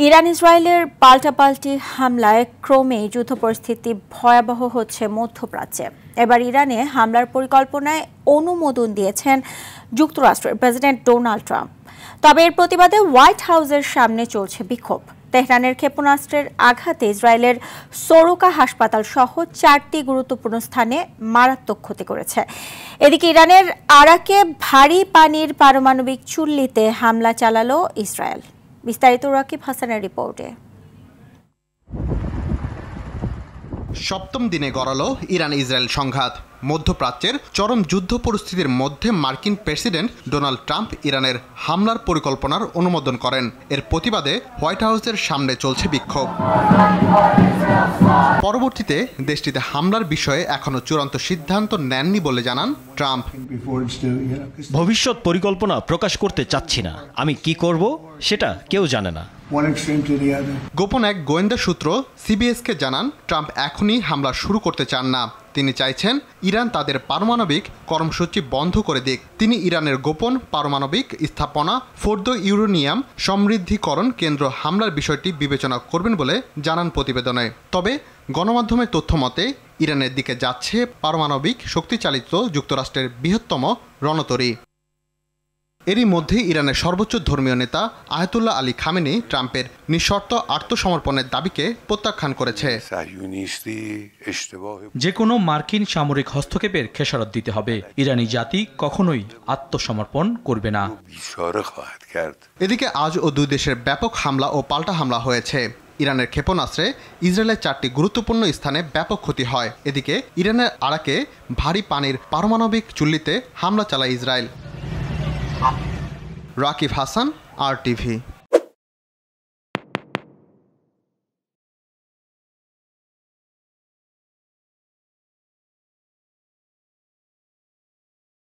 Iran ইসরায়েলের পাল্টাপাল্টি হামলায় ক্রমেই যুদ্ধ পরিস্থিতি ভয়াবহ হচ্ছে মধ্যপ্রাচ্যে। এবার ইরানে হামলার পরিকল্পনায় অনুমোদন দিয়েছেন যুক্তরাষ্ট্রের প্রেসিডেন্ট ডোনাল্ড ট্রাম্প। তবে এর প্রতিবাদে হোয়াইট হাউসের সামনে চলছে বিক্ষোভ। তেহরানের ক্ষেপণাস্ত্রের আঘাতে ইসরায়েলের সোরোকা হাসপাতাল সহ 4টি গুরুত্বপূর্ণ স্থানে মারাত্মক ক্ষতি করেছে। এদিকে ইরানের আরাকে ভারী পানির পারমাণবিক চুল্লিতে হামলা চালালো ইসরায়েল। বিস্তারিত রাকিব হাসানের রিপোর্টে। সপ্তম দিনে গড়ালো ইরান ইসরায়েল সংঘাত। মধ্যপ্রাচ্যের চরম যুদ্ধ পরিস্থিতির মধ্যে মার্কিন প্রেসিডেন্ট ডোনাল্ড ট্রাম্প ইরানের হামলার পরিকল্পনার অনুমোদন করেন। এর প্রতিবাদে হোয়াইট হাউসের সামনে চলছে বিক্ষোভ। পরবর্তীতে দেশটিতে হামলার বিষয়ে এখনো চূড়ান্ত সিদ্ধান্ত নেননি বলে জানান ট্রাম্প। ভবিষ্যৎ পরিকল্পনা প্রকাশ করতে চাচ্ছি না। আমি কি করব সেটা কেউ জানে না। গোপন এক গোয়েন্দা সূত্র সিবিএসকে জানান ট্রাম্প এখনই হামলা শুরু করতে চান না। তিনি চাইছেন ইরান তাদের পারমাণবিক কর্মসূচি বন্ধ করে দিক। তিনি ইরানের গোপন পারমাণবিক স্থাপনা ফোর্দো ইউরেনিয়াম সমৃদ্ধিকরণ কেন্দ্র হামলার বিষয়টি বিবেচনা করবেন বলে জানান প্রতিবেদনে। তবে গণমাধ্যমের তথ্য মতে ইরানের দিকে যাচ্ছে পারমাণবিক শক্তিচালিত যুক্তরাষ্ট্রের বৃহত্তম রণতরী। এরই মধ্যে ইরানের সর্বোচ্চ ধর্মীয় নেতা আয়াতুল্লাহ আলী খামেনি ট্রাম্পের নিঃশর্ত আত্মসমর্পণের দাবিকে প্রত্যাখ্যান করেছে। যে কোনো মার্কিন সামরিক হস্তক্ষেপের খেসারত দিতে হবে। ইরানি জাতি কখনোই আত্মসমর্পণ করবে না। এদিকে আজও দুই দেশের ব্যাপক হামলা ও পাল্টা হামলা হয়েছে। ইরানের ক্ষেপণাস্ত্রে ইসরায়েলের 4টি গুরুত্বপূর্ণ স্থানে ব্যাপক ক্ষতি হয়। এদিকে ইরানের আরাকে ভারী পানির পারমাণবিক চুল্লিতে হামলা চালায় ইসরায়েল। রাকিব হাসান, RTV।